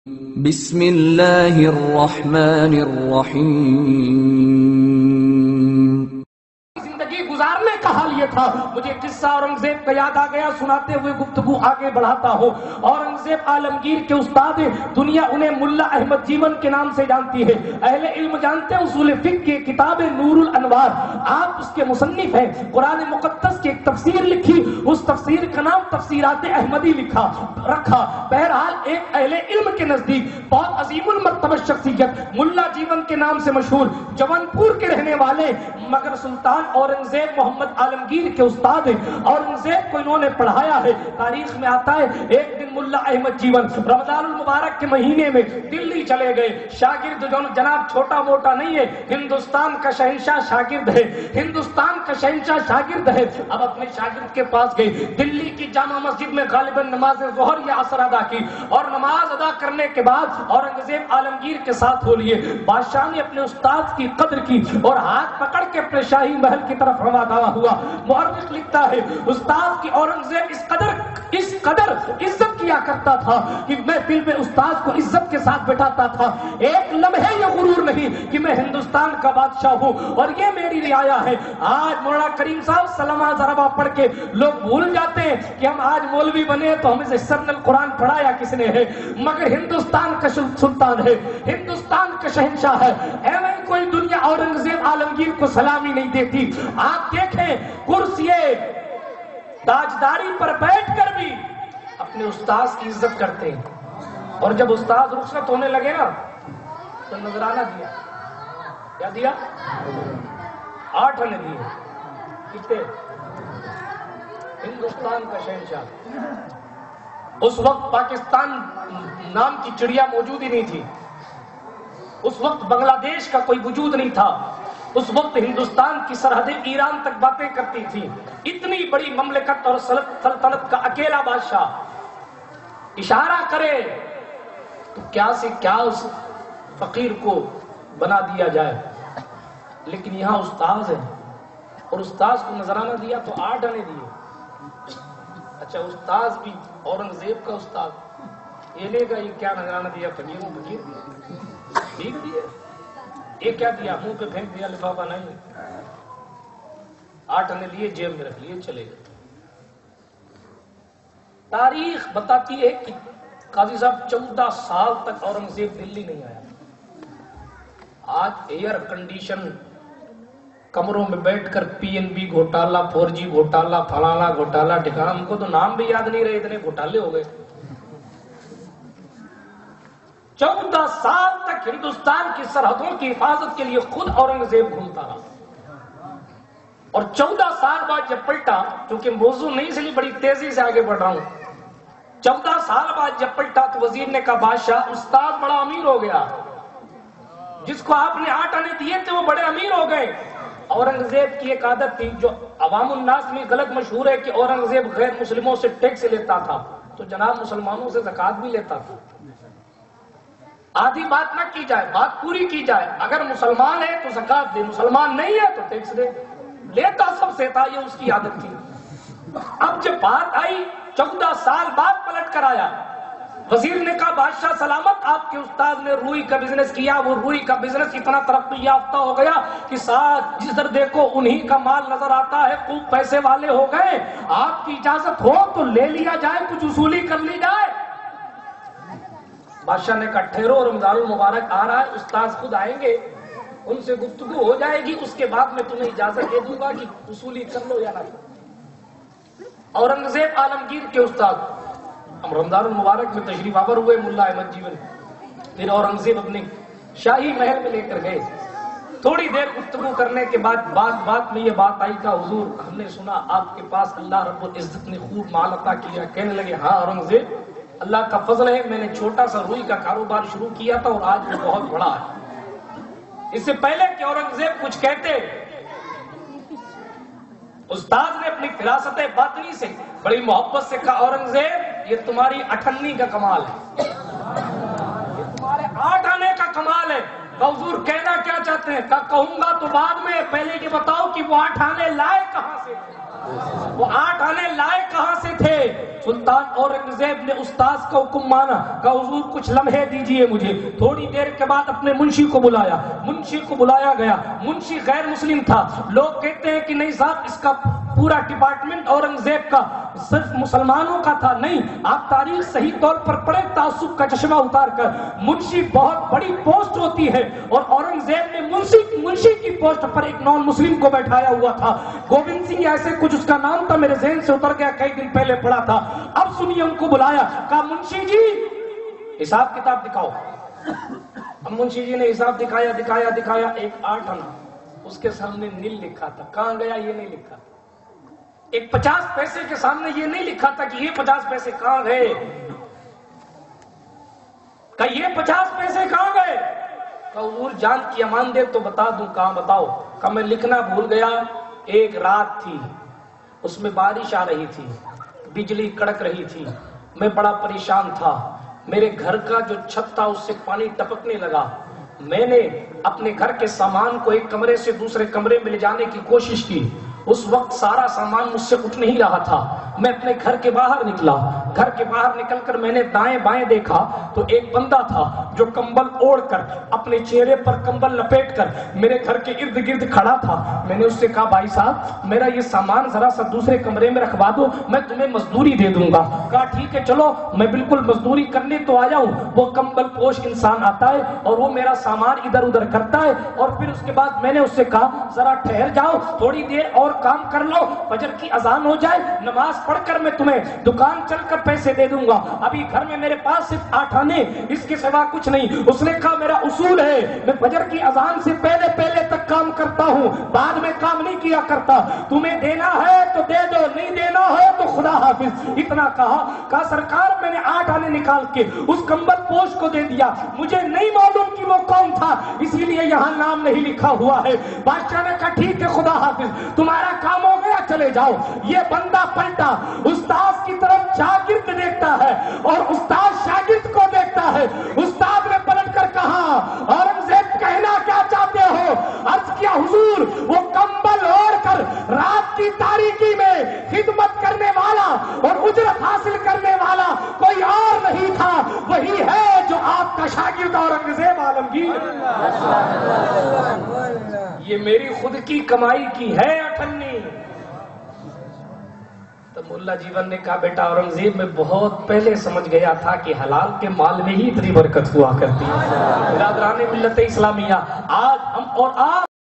بسم اللہ الرحمن الرحیم۔ زندگی گزارنے کا حال یہ تھا۔ مجھے قصہ اورنگزیب کا یاد آ گیا، سناتے ہوئے گفتگو آگے بڑھاتا ہوں۔ اورنگزیب عالمگیر کے استاد ہیں، دنیا انہیں ملا احمد جیون کے نام سے جانتی ہے۔ اہل علم جانتے ہیں اصول فقہ کی کتاب نور الانوار، آپ اس کے مصنف ہیں۔ قرآن مقدس کی ایک تفسیر لکھی، اس تفسیر کا نام تفسیرات احمدی رکھا۔ بہرحال ایک اہل علم کے نزدیک بہت عظیم المرتبہ شخصیت، ملا جیون کے نام سے مشہور، جون پور کے رہنے والے، مگر سلطان اورنگزیب محمد عالمگیر کے استاد ہیں۔ اورنگزیب کو انہوں نے پڑھایا ہے۔ تاریخ میں آتا ہے ایک دن ملا احمد جیون رمضان المبارک کے مہینے میں دلی چلے گئے۔ شاگرد جو جناب چھوٹا موٹا نہیں ہے، ہندوستان کا شہنشاہ شاگرد ہے، ہندوستان کا شہنشاہ شاگرد ہے۔ اب اپنے شاگرد کے پاس گئے، دلی کی جامع مسجد میں غالباً نماز ظہر یا عصر ادا کی، اور نماز ادا کرنے کے بعد اورنگزیب عالمگیر کے ساتھ ہو لیے۔ بادشاہ نے اپنے استاد کی قدر کی اور ہاتھ پکڑ کے اپنے شاہی محل کی طرف روانہ ہوا۔ مورخ لکھتا ہے استاد کی اورنگزیب اس قدر عزت کیا کرتا تھا کہ محفل میں استاد کو عزت کے ساتھ بٹھاتا تھا۔ ایک لمحے یہ غرور نہیں کہ میں ہندوستان کا بادشاہ ہوں اور یہ میری رعایا ہے۔ آج مولانا کریم صاحب سلمہ ضربہ پڑھ کے لوگ بھول جاتے ہیں کہ ہم آج مولوی بنے تو ہمیں سے سرن القرآن پڑھایا کس نے ہے، مگر ہندوستان کا سلطان ہے، ہندوستان کا شہنشاہ ہے۔ ایویں کوئی دنیا اورنگزیب عالمگیر کو سلامی نہیں دیتی۔ آپ دیکھیں کرسی تاجداری پر بیٹھ کر بھی اپنے استاذ کی عزت کرتے ہیں، اور جب استاذ رخصت ہونے لگے نا تو نذرانہ دیا۔ کیا دیا؟ 8 آنے دیے۔ کتنے؟ ہندوستان کا شہنشاہ۔ اس وقت پاکستان نام کی چڑیا موجود ہی نہیں تھی، اس وقت بنگلہ دیش کا کوئی وجود نہیں تھا، اس وقت ہندوستان کی سرحدیں ایران تک باتیں کرتی تھی۔ اتنی بڑی مملکت اور سلطنت کا اکیلا بادشاہ اشارہ کرے تو کیا سے کیا اس فقیر کو بنا دیا جائے، لیکن یہاں استاذ ہے اور استاذ کو نذرانہ دیا تو 8 آنے دیے۔ اچھا استاذ بھی اورنگزیب کا استاد، یہ لے گا یہ کیا نذرانہ دیا، فقیروں فقیر ٹھیک دیے، یہ کیا دیا، منہ پہ پھینک دیا، لفافہ نہیں۔ 8 آنے لیے، جیب میں رکھ لیے، چلے گئے۔ تاریخ بتاتی ہے کہ قاضی صاحب 14 سال تک اورنگزیب دلی نہیں آیا۔ آج ایئر کنڈیشن کمروں میں بیٹھ کر PNB گھوٹالہ، 4G گھوٹالہ، فلانا گھوٹالہ، ٹھکانا، ہم کو تو نام بھی یاد نہیں رہے، اتنے گھوٹالے ہو گئے۔ 14 سال تک ہندوستان کی سرحدوں کی حفاظت کے لیے خود اورنگزیب گھومتا رہا، اور 14 سال بعد جب پلٹا، کیونکہ موضوع نہیں اس لیے بڑی تیزی سے آگے بڑھ رہا ہوں، 14 سال بعد جب پلٹا تو وزیر نے کہا بادشاہ استاد بڑا امیر ہو گیا، جس کو آپ نے 8 آنے دیے تھے وہ بڑے امیر ہو گئے۔ اورنگزیب کی ایک عادت تھی جو عوام الناس میں غلط مشہور ہے کہ اورنگزیب غیر مسلموں سے ٹیکس لیتا تھا، تو جناب مسلمانوں سے زکوٰۃ بھی لیتا تھا۔ آدھی بات نہ کی جائے، بات پوری کی جائے۔ اگر مسلمان ہے تو زکوٰۃ دے، مسلمان نہیں ہے تو ٹیکس دے، لیتا سب سے تھا، یہ اس کی عادت تھی۔ اب جب بات آئی 14 سال بعد پلٹ کر آیا، وزیر نے کہا بادشاہ سلامت، آپ کے استاد نے روئی کا بزنس کیا، وہ روئی کا بزنس اتنا ترقی یافتہ ہو گیا کہ ساتھ جدھر دیکھو انہی کا مال نظر آتا ہے، خوب پیسے والے ہو گئے، آپ کی اجازت ہو تو لے لیا جائے، کچھ وصولی کر لی جائے۔ بادشاہ نے کہا ٹھہرو، رمضان المبارک آ رہا ہے، استاد خود آئیں گے، ان سے گفتگو ہو جائے گی، اس کے بعد میں تمہیں اجازت دے دوں گا کہ وصولی کر لو یا نہ کرو۔ اورنگزیب عالمگیر کے استاد ہم رمضان المبارک میں تشریف آور ہوئے ملا احمد جیون، پھر اورنگزیب اپنے شاہی محل میں لے کر گئے۔ تھوڑی دیر گفتگو کرنے کے بعد بات میں یہ بات آئی کہ حضور ہم نے سنا آپ کے پاس اللہ رب العزت نے خوب مال عطا کیا۔ کہنے لگے ہاں اورنگزیب، اللہ کا فضل ہے، میں نے چھوٹا سا روئی کا کاروبار شروع کیا تھا اور آج وہ بہت بڑا ہے۔ اس سے پہلے کہ اورنگزیب کچھ کہتے، استاد نے اپنی فراست باطنی سے بڑی محبت سے کہا اورنگزیب یہ تمہاری 8 کا کمال ہے، یہ تمہارے 8 آنے کا کمال ہے۔ حضور کہنا کیا چاہتے ہیں؟ کہوں گا تو بعد میں، پہلے یہ بتاؤ کہ وہ 8 آنے لائے کہاں سے تھے، وہ 8 آنے لائے کہاں سے تھے؟ سلطان اورنگزیب نے استاذ کا حکم مانا، کہا حضور کچھ لمحے دیجئے مجھے۔ تھوڑی دیر کے بعد اپنے منشی کو بلایا، منشی کو بلایا گیا، منشی غیر مسلم تھا۔ لوگ کہتے ہیں کہ نہیں صاحب اس کا پورا ڈپارٹمنٹ اورنگزیب کا صرف مسلمانوں کا تھا، نہیں، آپ تاریخ صحیح طور پر پڑھیں تعصب کا چشمہ اتار کر۔ منشی بہت بڑی پوسٹ ہوتی ہے اور اورنگزیب نے منشی کی پوسٹ پر ایک نان مسلم کو بیٹھایا ہوا تھا، گوبند سنگھ ایسے کچھ اس کا نام تھا، میرے ذہن سے اتر گیا، کئی دن پہلے پڑھا تھا۔ اب سنیے، ان کو بلایا، کہا منشی جی حساب کتاب دکھاؤ۔ اب منشی جی نے حساب دکھایا، ایک 8 آنا، اس کے سامنے نیل لکھا تھا، کہاں گیا یہ نہیں لکھا۔ ایک 50 پیسے کے سامنے یہ نہیں لکھا تھا کہ یہ 50 پیسے کہاں گئے، کہ یہ 50 پیسے کہاں گئے۔ کہ حضور جان کی امان دے تو بتا دوں، کہاں بتاؤ۔ کہ میں لکھنا بھول گیا، ایک رات تھی، اس میں بارش آ رہی تھی، بجلی کڑک رہی تھی، میں بڑا پریشان تھا، میرے گھر کا جو چھت تھا اس سے پانی ٹپکنے لگا، میں نے اپنے گھر کے سامان کو ایک کمرے سے دوسرے کمرے میں لے جانے کی کوشش کی، اس وقت سارا سامان مجھ سے اٹھ نہیں رہا تھا، میں اپنے گھر کے باہر نکلا، گھر کے باہر نکل کر میں نے دائیں بائیں دیکھا تو ایک بندہ تھا جو کمبل اوڑھ کر اپنے چہرے پر کمبل لپیٹ کر میرے گھر کے ارد گرد کھڑا تھا۔ میں نے اس سے کہا بھائی صاحب میرا یہ سامان ذرا سا دوسرے کمرے میں رکھوا دو، میں تمہیں مزدوری دے دوں گا۔ کہا ٹھیک ہے چلو میں بالکل مزدوری کرنے تو آیا ہوں۔ وہ کمبل پوش انسان آتا ہے اور وہ میرا سامان ادھر ادھر کرتا ہے، اور پھر اس کے بعد میں نے اس سے کہا ذرا ٹھہر جاؤ تھوڑی دیر اور کام کر لو، فجر کی اذان ہو جائے، نماز پڑھ کر میں تمہیں دکان چل کر پیسے دے دوں گا، ابھی گھر میں میرے پاس صرف 8 آنے، اس کے سوا کچھ نہیں۔ اس نے کہا میرا اصول ہے میں فجر کی اذان سے پہلے تک کام کرتا ہوں، بعد میں کام نہیں کیا کرتا، تمہیں دینا ہے تو دے دو، نہیں دینا ہے تو خدا حافظ۔ اتنا کہا سرکار میں نے 8 آنے نکال کے اس کمبل پوش کو دے دیا، مجھے نہیں معلوم کہ وہ کون تھا، اسی لیے یہاں نام نہیں لکھا ہوا ہے۔ بادشاہ نے کہا ٹھیک ہے خدا حافظ، تمہارا کام ہو گیا چلے جاؤ۔ یہ بندہ پلٹا، استاد کی طرف شاگرد دیکھتا ہے اور استاد شاگرد کو دیکھتا ہے۔ استاد نے پلٹ کر کہا اورنگزیب کہنا کیا چاہتے ہو؟ عرض کیا حضور وہ کمبل اوڑھ کر رات کی تاریکی میں خدمت کرنے والا اور اجرت حاصل کرنے والا کوئی اور نہیں تھا، وہی ہے جو آپ کا شاگرد اورنگزیب عالمگیر۔ یہ میری خود کی کمائی کی ہے 58۔ تو ملا جیون نے کہا بیٹا اورنگزیب میں بہت پہلے سمجھ گیا تھا کہ حلال کے مال میں ہی اتنی برکت ہوا کرتی ہے۔ برادران ملت اسلامیہ، آج ہم اور